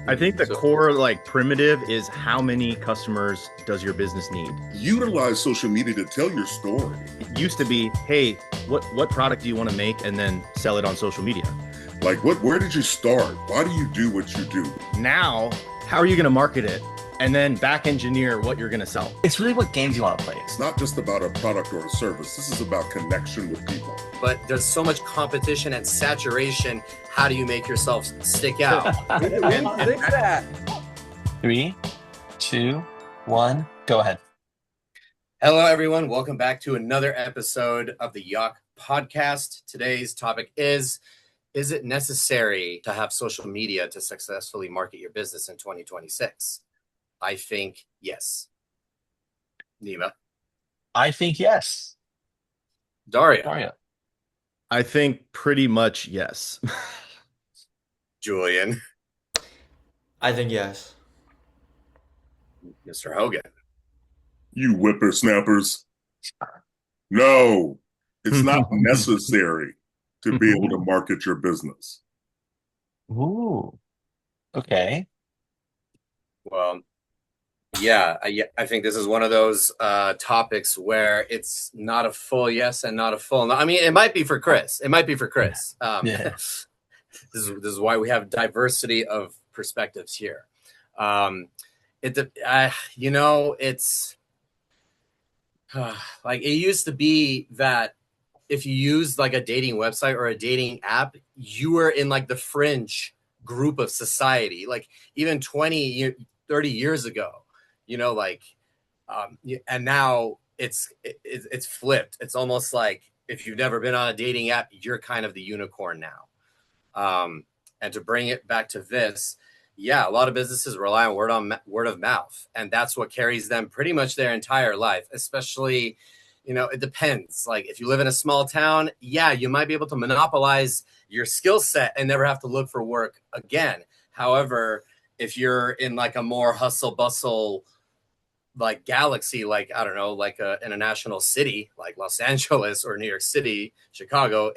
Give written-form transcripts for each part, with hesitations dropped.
I think the core primitive is how many customers does your business need? Utilize social media to tell your story. It used to be, hey, what product do you want to make, and then sell it on social media. Like where did you start? Why do you do what you do? Now, how are you going to market it? And then back engineer what you're going to sell. It's really what games you want to play. It's not just about a product or a service. This is about connection with people. But there's so much competition and saturation. How do you make yourself stick out? Fix that. 3, 2, 1, go ahead. Hello, everyone. Welcome back to another episode of the Yacht Podcast. Today's topic is it necessary to have social media to successfully market your business in 2026? I think yes. Neima? I think yes. Dario? I think pretty much yes. Julian? I think yes. Mr. Hogan? You whippersnappers. No, it's not necessary to be able to market your business. Ooh. Okay. Well, yeah, I think this is one of those topics where it's not a full yes and not a full no. I mean, it might be for Chris. Yeah. This is why we have diversity of perspectives here. It's like it used to be that if you used like a dating website or a dating app, you were in like the fringe group of society. Like even 20, 30 years ago. And now it's flipped. It's almost like if you've never been on a dating app, you're kind of the unicorn now. And to bring it back to this, yeah, a lot of businesses rely on word of mouth, and that's what carries them pretty much their entire life. Especially, it depends. Like if you live in a small town, yeah, you might be able to monopolize your skill set and never have to look for work again. However, if you're in like a more hustle bustle like galaxy, like I don't know, like a international city like Los Angeles or New York City, Chicago,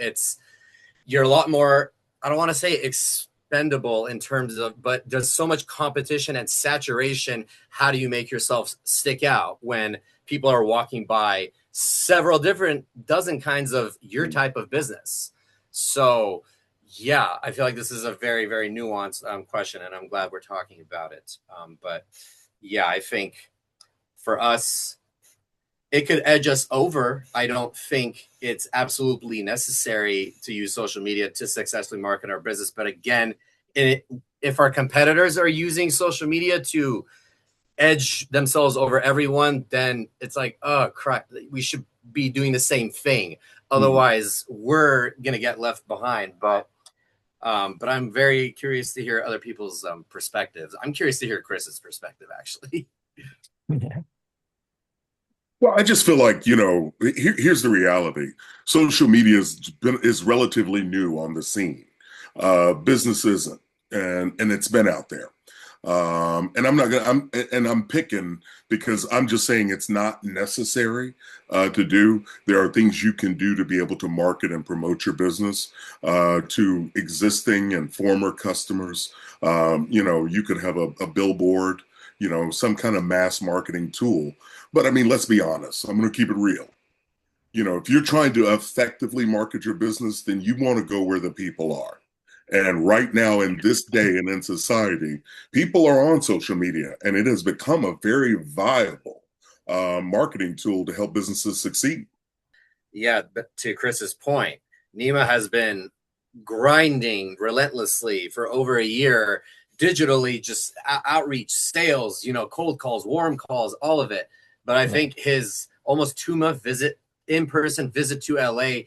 you're a lot more, I don't want to say expendable in terms of, but there's so much competition and saturation. How do you make yourself stick out when people are walking by several different dozen kinds of your type of business? So yeah, I feel like this is a very, very nuanced question, and I'm glad we're talking about it. But yeah, I think for us, it could edge us over. I don't think it's absolutely necessary to use social media to successfully market our business. But again, if our competitors are using social media to edge themselves over everyone, then it's like, oh, crap, we should be doing the same thing. Otherwise, we're going to get left behind. But I'm very curious to hear other people's perspectives. I'm curious to hear Chris's perspective, actually. Yeah. Well, I just feel like, here's the reality. Social media is relatively new on the scene. Business isn't, and it's been out there. And I'm picking because I'm just saying it's not necessary to do. There are things you can do to be able to market and promote your business to existing and former customers. You could have a billboard, some kind of mass marketing tool. But I mean, let's be honest. I'm going to keep it real. If you're trying to effectively market your business, then you want to go where the people are. And right now in this day and in society, people are on social media, and it has become a very viable marketing tool to help businesses succeed. Yeah, but to Chris's point, Neima has been grinding relentlessly for over a year, digitally, just outreach, sales, cold calls, warm calls, all of it. But I think his almost 2-month in-person visit to LA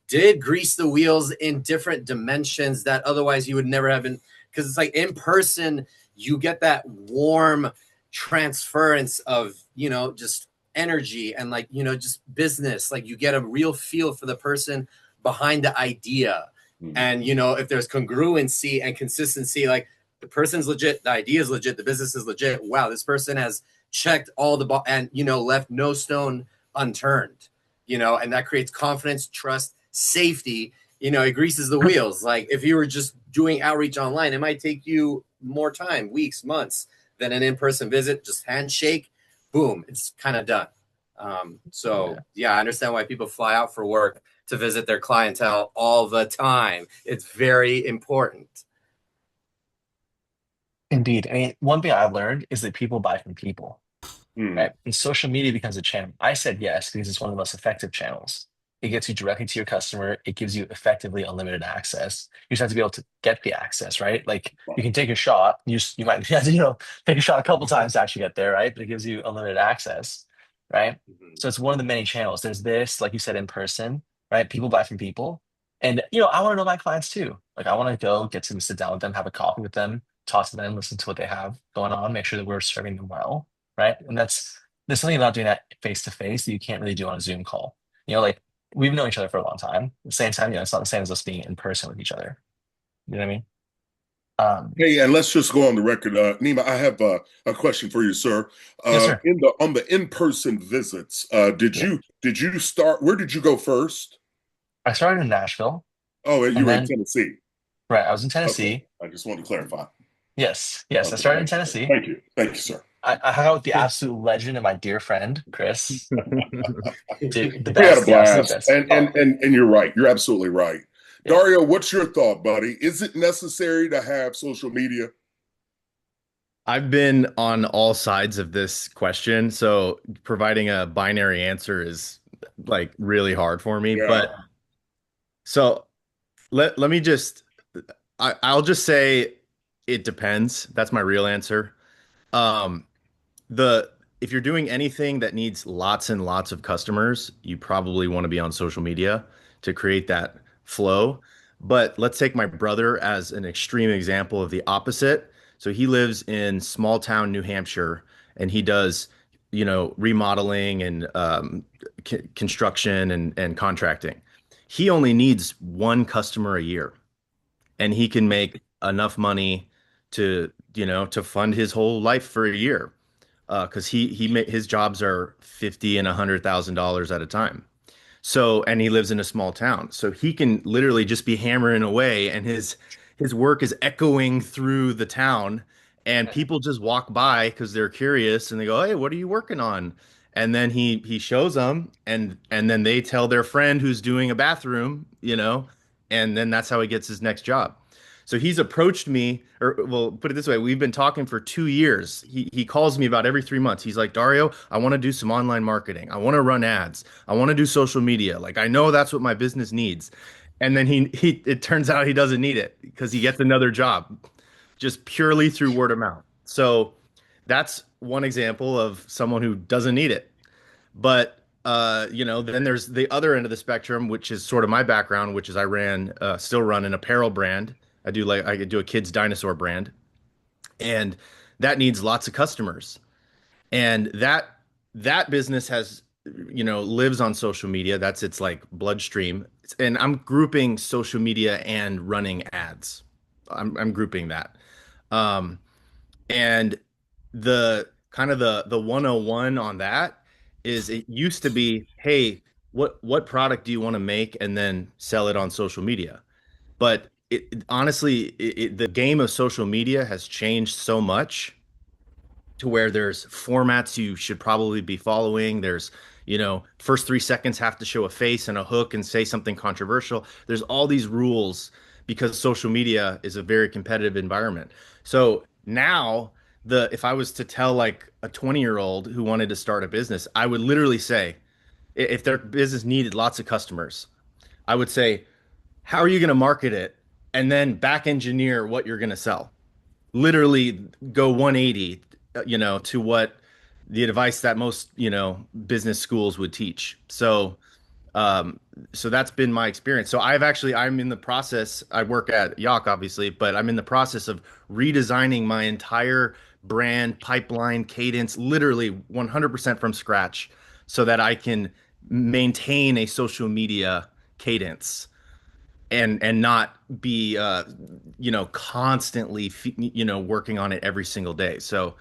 did grease the wheels in different dimensions that otherwise you would never have been, because it's like in person, you get that warm transference of, just energy and just business. Like you get a real feel for the person behind the idea. Mm-hmm. And, if there's congruency and consistency, like the person's legit, the idea is legit, the business is legit. Wow, this person has checked all the and left no stone unturned, and that creates confidence, trust, safety. It greases the wheels. Like if you were just doing outreach online, it might take you more time, weeks, months, than an in-person visit. Just handshake, boom, it's kind of done. So yeah, I understand why people fly out for work to visit their clientele all the time. It's very important. Indeed. I mean, one thing I've learned is that people buy from people, Hmm. right? And social media becomes a channel. I said yes because it's one of the most effective channels. It gets you directly to your customer. It gives you effectively unlimited access. You just have to be able to get the access, right? Like you can take a shot. You might have to, take a shot a couple times to actually get there, right? But it gives you unlimited access, right? Mhm. So it's one of the many channels. There's this, like you said, in person, right? People buy from people. And I want to know my clients too. Like I want to go get to sit down with them, have a coffee with them, talk to them, listen to what they have going on, make sure that we're serving them well, right? And there's something about doing that face to face that you can't really do on a Zoom call. Like we've known each other for a long time. At the same time, it's not the same as us being in person with each other. You know what I mean? Hey, and let's just go on the record. Neima, I have a question for you, sir. Yes, sir. On the in-person visits, Yeah. did you start? Where did you go first? I started in Nashville, Oh, you and were in then Tennessee. right, I was in Okay, Tennessee. I just wanted to clarify. Yes, yes, I Okay, started in Tennessee. thank you, sir. I hung out with the absolute legend and my dear friend Chris. Dude, the We had a best, the absolute blast, best. Oh, and you're right. You're absolutely right. yeah. Dario, what's your thought, buddy? Is it necessary to have social media? I've been on all sides of this question, so providing a binary answer is like really hard for me. Yeah. But so let me just I'll just say it depends. That's my real answer. Um, the if you're doing anything that needs lots and lots of customers, you probably want to be on social media to create that flow. But let's take my brother as an extreme example of the opposite. So he lives in small town New Hampshire and he does, remodeling and construction and contracting. He only needs one customer a year and he can make enough money to fund his whole life for a year because his jobs are 50 and $100,000 at a time. So, and he lives in a small town, so he can literally just be hammering away, and his work is echoing through the town, and people just walk by because they're curious, and they go, "Hey, what are you working on?" And then he shows them, and then they tell their friend who's doing a bathroom, and then that's how he gets his next job. So he's approached me, or well, put it this way, we've been talking for 2 years. He calls me about every 3 months. He's like, Dario, I want to do some online marketing. I want to run ads. I want to do social media. Like I know that's what my business needs. And then he it turns out he doesn't need it because he gets another job just purely through word of mouth. So that's one example of someone who doesn't need it. But then there's the other end of the spectrum, which is sort of my background, which is still run an apparel brand. I do a kids dinosaur brand, and that needs lots of customers. And that business has, lives on social media. That's its like bloodstream. And I'm grouping social media and running ads. I'm grouping that. Um, and the kind of the 101 on that is it used to be, hey, what product do you want to make and then sell it on social media? But honestly, the game of social media has changed so much to where there's formats you should probably be following. There's, first 3 seconds have to show a face and a hook and say something controversial. There's all these rules because social media is a very competitive environment. So now if I was to tell like a 20-year-old who wanted to start a business, I would literally say, if their business needed lots of customers, I would say, how are you going to market it? And then back engineer what you're going to sell. Literally go 180, to what the advice that most, business schools would teach. Um, so that's been my experience. So I'm in the process, I work at Yacht, obviously, but I'm in the process of redesigning my entire brand pipeline cadence, literally 100% from scratch, so that I can maintain a social media cadence and not be constantly working on it every single day. So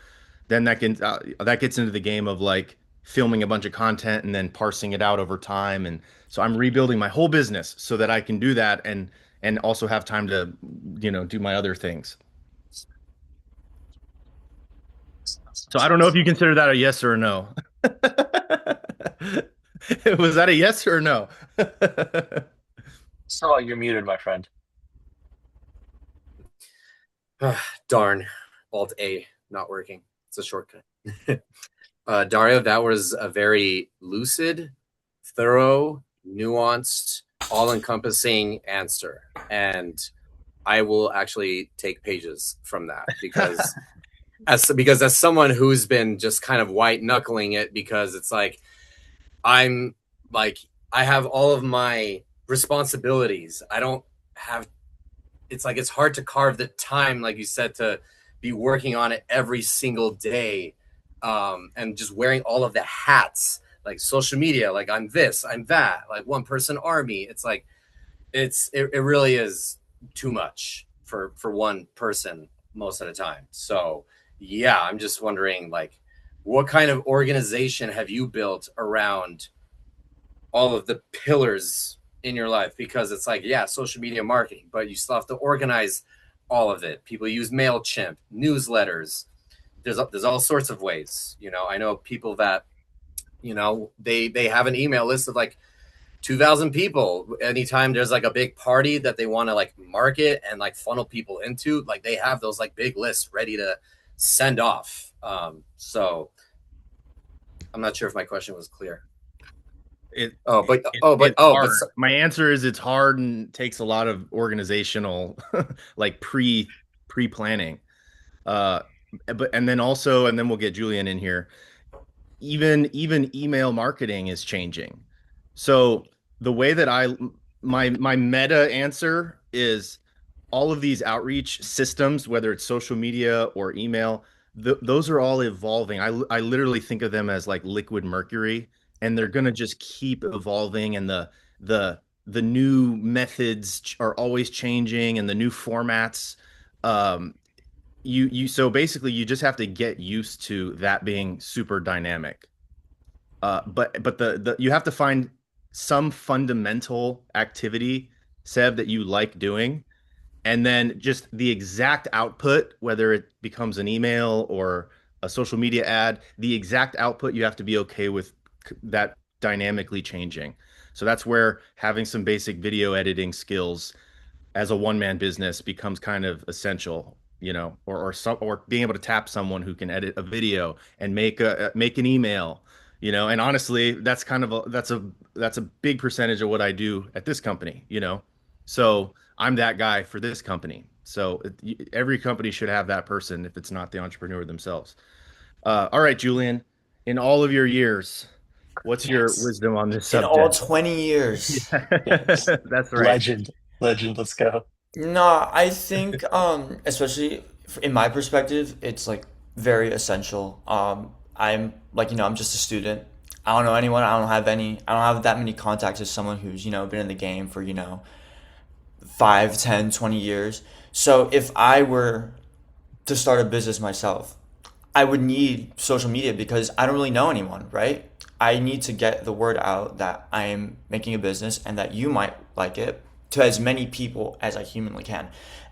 then that gets into the game of like filming a bunch of content and then parsing it out over time. And so I'm rebuilding my whole business so that I can do that and also have time to do my other things. So I don't know if you consider that a yes or a no. Was that a yes or a no? So you're muted, my friend. Darn, Alt A not working. It's a shortcut. Dario, that was a very lucid, thorough, nuanced, all-encompassing answer, and I will actually take pages from that because as someone who's been just kind of white knuckling it, because it's like I'm like I have all of my responsibilities. I don't have it's like it's hard to carve the time, like you said, to be working on it every single day, and just wearing all of the hats, like social media, like I'm this, I'm that, like one person army. It's like it really is too much for one person most of the time. So yeah, I'm just wondering, like, what kind of organization have you built around all of the pillars in your life? Because it's like, yeah, social media marketing, but you still have to organize all of it. People use MailChimp, newsletters. There's all sorts of ways. I know people that, they have an email list of like 2,000 people. Anytime there's like a big party that they want to like market and like funnel people into, like they have those like big lists ready to send off. So I'm not sure if my question was clear. It's hard. My answer is it's hard and takes a lot of organizational, like pre-planning. And then we'll get Julian in here. Even email marketing is changing. So the way that my meta answer is all of these outreach systems, whether it's social media or email, those are all evolving. I literally think of them as like liquid mercury, and they're gonna just keep evolving, and the new methods are always changing, and the new formats. So basically you just have to get used to that being super dynamic. But the you have to find some fundamental activity, Seb, that you like doing, and then just the exact output, whether it becomes an email or a social media ad, the exact output you have to be okay with that dynamically changing. So that's where having some basic video editing skills as a one-man business becomes kind of essential, or being able to tap someone who can edit a video and make an email, and honestly, that's a big percentage of what I do at this company. So I'm that guy for this company. So every company should have that person if it's not the entrepreneur themselves. All right, Julian, in all of your years, what's your Yes. wisdom on this In all subject? 20 years. Yes. That's right. Legend. Legend. Let's go. No, I think especially in my perspective, it's like very essential. I'm like, I'm just a student. I don't know anyone. I don't have that many contacts as someone who's, been in the game for, 5, 10, 20 years. So if I were to start a business myself, I would need social media because I don't really know anyone, right? I need to get the word out that I am making a business and that you might like it to as many people as I humanly can.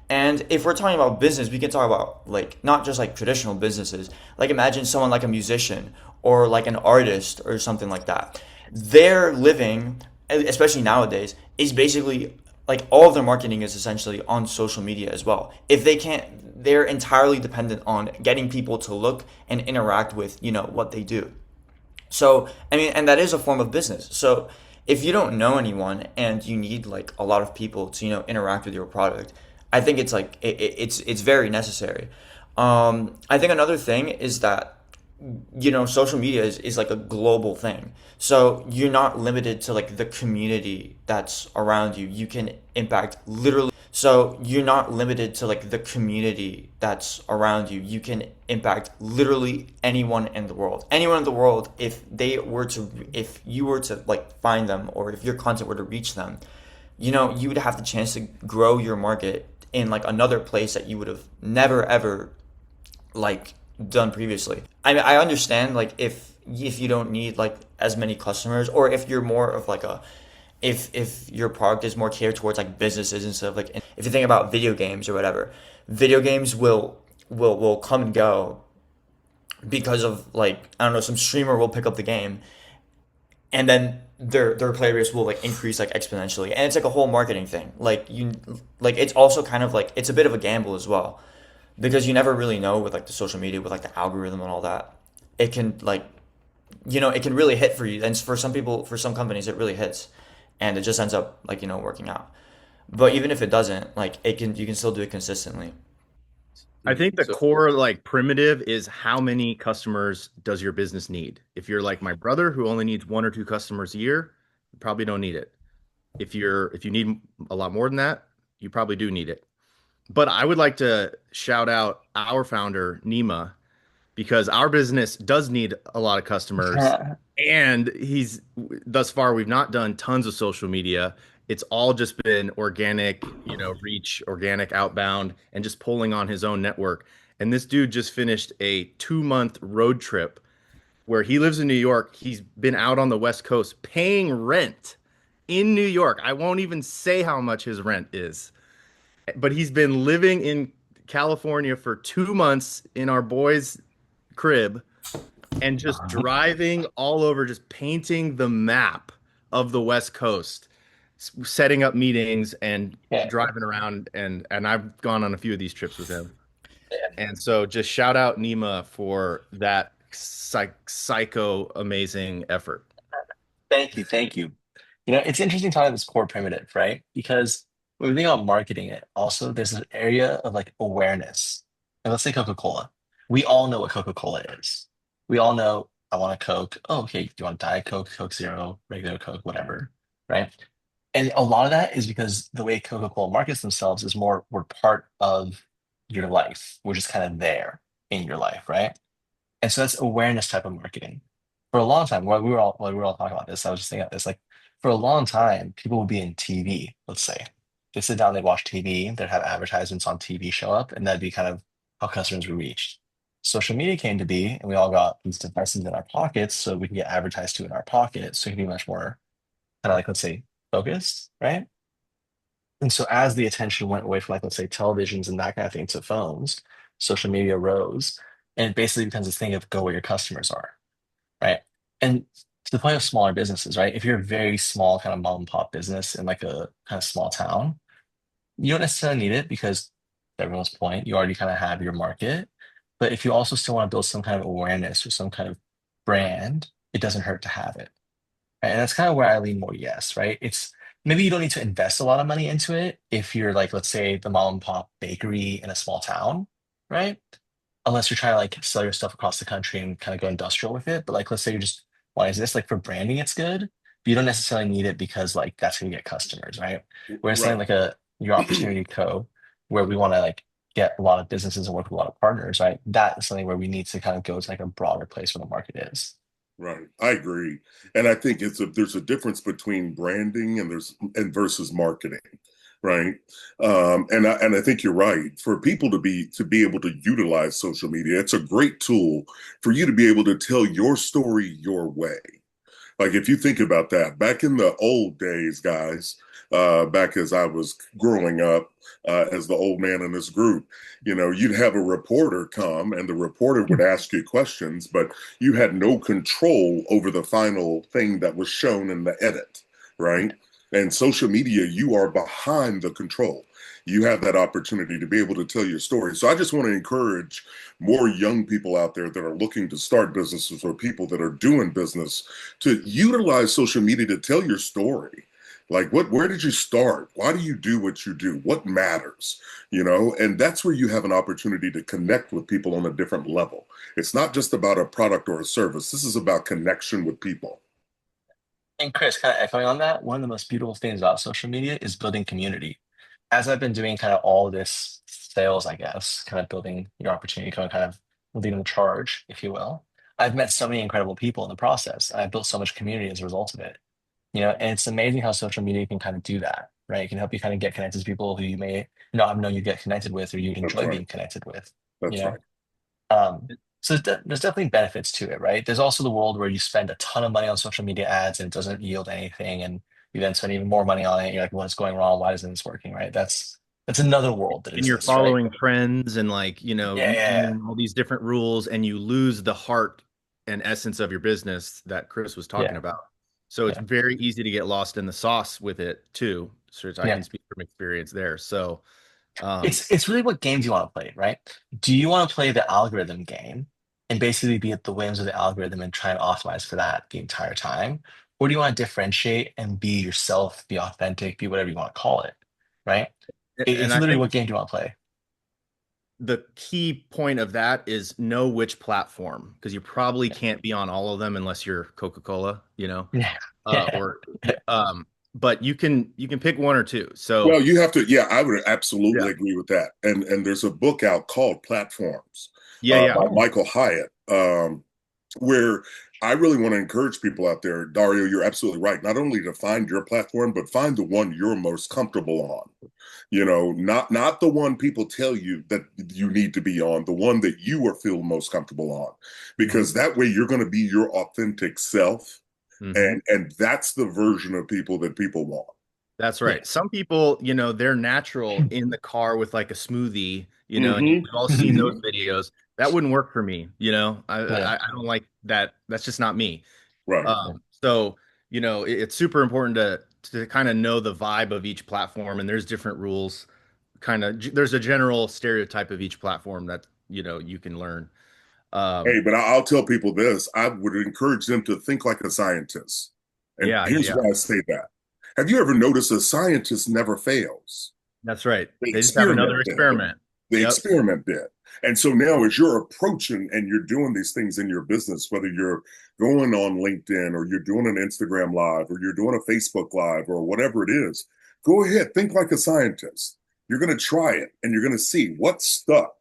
And if we're talking about business, we can talk about like not just like traditional businesses. Like imagine someone like a musician or like an artist or something like that. Their living, especially nowadays, is basically like all of their marketing is essentially on social media as well. If they can't, they're entirely dependent on getting people to look and interact with, what they do. So, I mean, and that is a form of business. So, if you don't know anyone and you need like a lot of people to, interact with your product, I think it's like it's very necessary. I think another thing is that social media is like a global thing. So you're not limited to like the community that's around you. You can impact literally. So you're not limited to like the community that's around you. You can impact literally anyone in the world. Anyone in the world, if you were to like find them or if your content were to reach them, you would have the chance to grow your market in like another place that you would have never ever like done previously. I mean, I understand like if you don't need like as many customers or if you're more of like a if your product is more catered towards like businesses instead of like if you think about video games or whatever, video games will come and go, because of like I don't know, some streamer will pick up the game, and then their player base will like increase like exponentially, and it's like a whole marketing thing. Like it's also kind of like it's a bit of a gamble as well because you never really know with like the social media with like the algorithm and all that. It can like it can really hit for you, and for some people, for some companies, it really hits, and it just ends up like working out. But even if it doesn't, like it can you can still do it consistently. I think the So core like primitive is how many customers does your business need? If you're like my brother who only needs one or two customers a year, you probably don't need it. If you need a lot more than that, you probably do need it. But I would like to shout out our founder, Nima, because our business does need a lot of customers. And he's thus far, we've not done tons of social media. It's all just been organic, reach, organic outbound, and just pulling on his own network. And this dude just finished a 2 month road trip where he lives in New York. He's been out on the West Coast paying rent in New York. I won't even say how much his rent is, but he's been living in California for 2 months in our boy's crib and just driving all over, just painting the map of the West Coast, setting up meetings and Yeah. driving around. And I've gone on a few of these trips with him. And so just shout out Nima for that psycho amazing effort. Thank you. Thank you. It's interesting talking about this core primitive, right? Because when we think about marketing it, also there's an area of like awareness. And let's say Coca-Cola. We all know what Coca-Cola is. We all know I want a Coke. Oh, okay. Do you want Diet Coke, Coke Zero, regular Coke, whatever, right? And a lot of that is because the way Coca-Cola markets themselves is more we're part of your life. We're just kind of there in your life, right? And so that's awareness type of marketing. For a long time, while we were all talking about this, I was just thinking about this. Like for a long time, people would be in TV, let's say. They sit down, they watch TV, they'd have advertisements on TV show up, and that'd be kind of how customers were reached. Social media came to be, and we all got these devices in our pockets, so we can get advertised to in our pockets. So it can be much more kind of like, let's say, focused, right? And so as the attention went away from like, let's say, televisions and that kind of thing to phones, social media rose, and it basically becomes this thing of go where your customers are, right? And to the point of smaller businesses, right? If you're a very small kind of mom and pop business in like a kind of small town, you don't necessarily need it because to everyone's point, you already kind of have your market. But if you also still want to build some kind of awareness or some kind of brand, it doesn't hurt to have it. Right? And that's kind of where I lean more yes, right? It's maybe you don't need to invest a lot of money into it if you're like, let's say, the mom and pop bakery in a small town, right? Unless you're trying to like sell your stuff across the country and kind of go industrial with it. But like, let's say you just why is this like for branding, it's good. But you don't necessarily need it because like that's gonna get customers, right? Whereas Right. saying like a your opportunity co where we want to like get a lot of businesses and work with a lot of partners, right? That is something where we need to kind of go to like a broader place where the market is. Right. I agree. And I think there's a difference between branding and versus marketing. Right. And I think you're right. For people to be able to utilize social media, it's a great tool for you to be able to tell your story your way. Like if you think about that, back in the old days, guys, back as I was growing up, as the old man in this group, you'd have a reporter come and the reporter would ask you questions, but you had no control over the final thing that was shown in the edit, right? And social media, you are behind the control. You have that opportunity to be able to tell your story. So I just want to encourage more young people out there that are looking to start businesses or people that are doing business to utilize social media to tell your story. Like where did you start? Why do you do what you do? What matters? And that's where you have an opportunity to connect with people on a different level. It's not just about a product or a service. This is about connection with people. And Chris, kind of echoing on that, one of the most beautiful things about social media is building community. As I've been doing kind of all this sales, I guess, kind of building your opportunity, kind of leading the charge, if you will, I've met so many incredible people in the process. And I've built so much community as a result of it. And it's amazing how social media can kind of do that, right? It can help you kind of get connected to people who you may not have known you get connected with or you'd That's enjoy right. being connected with, you That's know? right. Um, so there's definitely benefits to it, right? There's also the world where you spend a ton of money on social media ads and it doesn't yield anything, and you then spend even more money on it. You're like, what's going wrong? Why isn't this working, right? That's That's another world that And you're exists, right? following trends and like, Yeah, doing all these different rules, and you lose the heart and essence of your business that Chris was talking yeah, about. So it's yeah, very easy to get lost in the sauce with it too. So I yeah. can speak from experience there. So, It's really what game do you want to play, right? Do you want to play the algorithm game and basically be at the whims of the algorithm and try and optimize for that the entire time? Or do you want to differentiate and be yourself, be authentic, be whatever you want to call it, right? and It's I literally think what game do you want to play? the key point of that is know which platform, because you probably can't be on all of them unless you're Coca-Cola, Yeah, uh, yeah, or but you can pick one or two. Well, So you have to, yeah, I would yeah, absolutely agree with that. And there's a book out called Platforms yeah, yeah, by Michael Hyatt, where I really want to encourage people out there. Dario, you're absolutely right. Not only to find your platform, but find the one you're most comfortable on. Not the one people tell you that you need to be on, the one that you are feel most comfortable on, hmm because that way you're going to be your authentic self, hmm and that's the version of people that people want. That's yeah. right. Some people, they're natural in the car with like a smoothie, and Hmm. we've all seen those Hmm. videos. That wouldn't work for me. Yeah, I don't like that. That's just not me. Right. yeah, So, it's super important to kind of know the vibe of each platform, and there's different rules. There's a general stereotype of each platform that, you can learn. Hey, Um, but I'll tell people this. I would encourage them to think like a scientist. And yeah, yeah, here's yeah. why I say that. Have you ever noticed a scientist never fails? That's right. They They just have experiment another then. experiment. They Yep. experiment then. And so now as you're approaching and you're doing these things in your business, whether you're going on LinkedIn or you're doing an Instagram live or you're doing a Facebook live or whatever it is, go ahead, think like a scientist. You're going to try it and you're going to see what's stuck,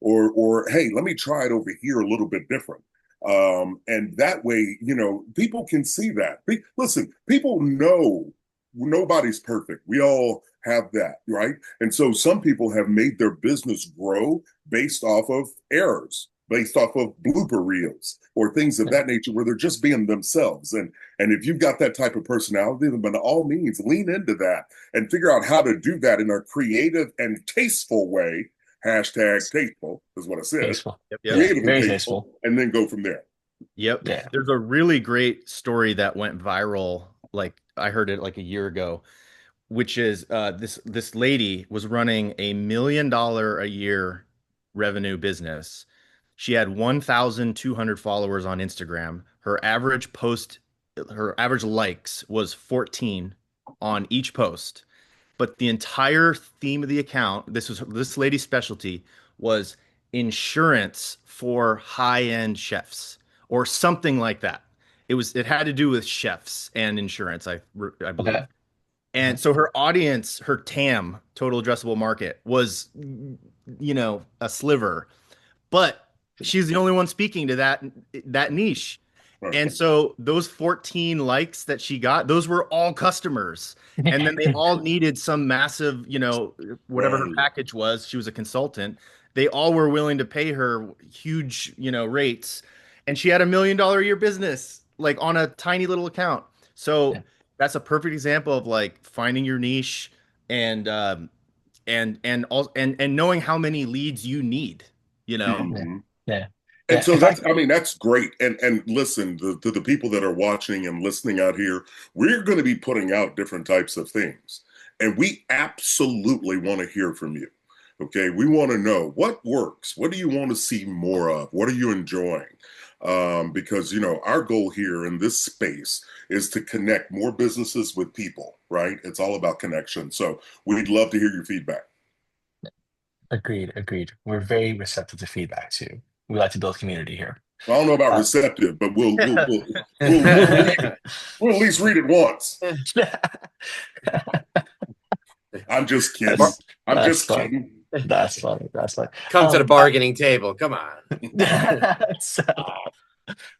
or hey, let me try it over here a little bit different. And that way, people can see that. Listen, people know nobody's perfect. We all have that, right? And so some people have made their business grow based off of errors, based off of blooper reels or things of yeah. that nature where they're just being themselves. And if you've got that type of personality, then by all means lean into that and figure out how to do that in a creative and tasteful way. Hashtag tasteful is what I said. Tasteful. Yep. Yep. Yeah, Creative and very tasteful, tasteful. and then go from there. Yep. Yeah. There's a really great story that went viral. Like I heard it like a year ago, which is this lady was running $1 million a year revenue business. She had 1,200 followers on Instagram. Her average likes was 14 on each post. But the entire theme of the account, this lady's specialty, was insurance for high-end chefs or something like that. It had to do with chefs and insurance, I Okay. believe. And so her audience, her TAM, total addressable market, was, a sliver, but she's the only one speaking to that niche. Right. And so those 14 likes that she got, those were all customers. And then they all needed some massive, whatever her Right. package was. She was a consultant. They all were willing to pay her huge, rates. And she had $1 million a year business, like on a tiny little account. Yeah. So that's a perfect example of like finding your niche and and knowing how many leads you need, you know. Yeah. Hmm. Yeah. And Yeah. so In fact, I mean, that's great. And listen, to the people that are watching and listening out here, we're going to be putting out different types of things. And we absolutely want to hear from you. Okay. We want to know what works. What do you want to see more of? What are you enjoying? Because, our goal here in this space is to connect more businesses with people, right? It's all about connection. So we'd love to hear your feedback. agreed, agreed. We're very receptive to feedback too. We like to build community here. I don't know about Uh, receptive, but we'll read it. We'll at least read it once. I'm just kidding. that's I'm that's just fun. kidding. That's funny. That's funny. Come to the I, bargaining table. Come on. so,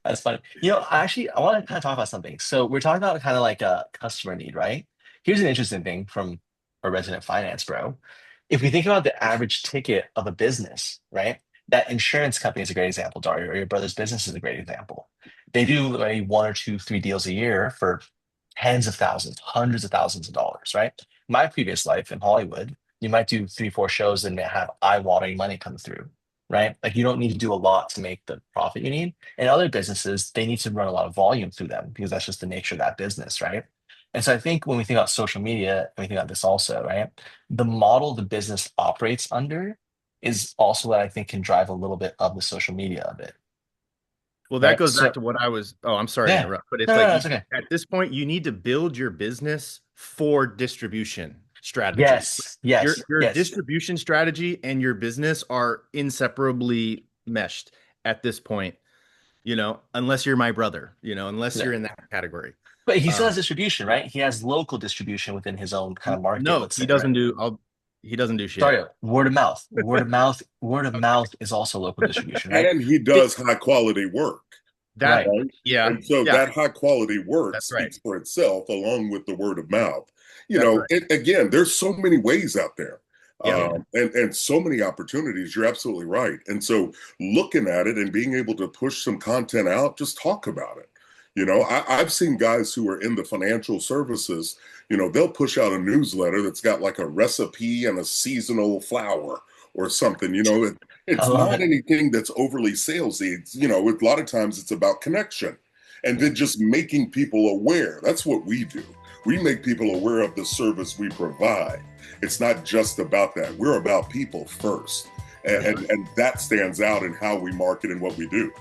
that's funny. I want to kind of talk about something. So we're talking about kind of like a customer need, right? Here's an interesting thing from a resident finance bro. If we think about the average ticket of a business, right? That insurance company is a great example, Dario, or your brother's business is a great example. They do maybe one or two, three deals a year for tens of thousands, hundreds of thousands of dollars, right? My previous life in Hollywood, You might do 3, 4 shows and have eye-watering money come through, right? Like you don't need to do a lot to make the profit you need. And other businesses, they need to run a lot of volume through them because that's just the nature of that business, right? And so I think when we think about social media, and we think about this also, right? The model the business operates under is also what I think can drive a little bit of the social media of it, Well, that right? goes back So to what I was. Oh, I'm sorry to yeah, interrupt, but it's no, no, like no, it's okay. at this point, you need to build your business for distribution strategy. Yes, Your yes, your yes. distribution strategy and your business are inseparably meshed at this point. Unless you're my brother, unless Yeah. you're in that category. But he still Um, has distribution, right? He has local distribution within his own kind of market, no, let's he say, right? doesn't do. He doesn't do shit. Sorry, word of mouth. Word of mouth is also local distribution, right? And he It, does high quality work, That, right. right? yeah, And so yeah, that high quality work that's right. speaks for itself along with the word of mouth. That's right. Again, there's so many ways out there. Yeah. And so many opportunities. You're absolutely right. And so looking at it and being able to push some content out, just talk about it. I've seen guys who are in the financial services, they'll push out a newsletter that's got like a recipe and a seasonal flower or something. I It's love not it. anything that's overly salesy. A lot of times it's about connection and then just making people aware. That's what we do. We make people aware of the service we provide. It's not just about that. We're about people first. And that stands out in how we market and what we do.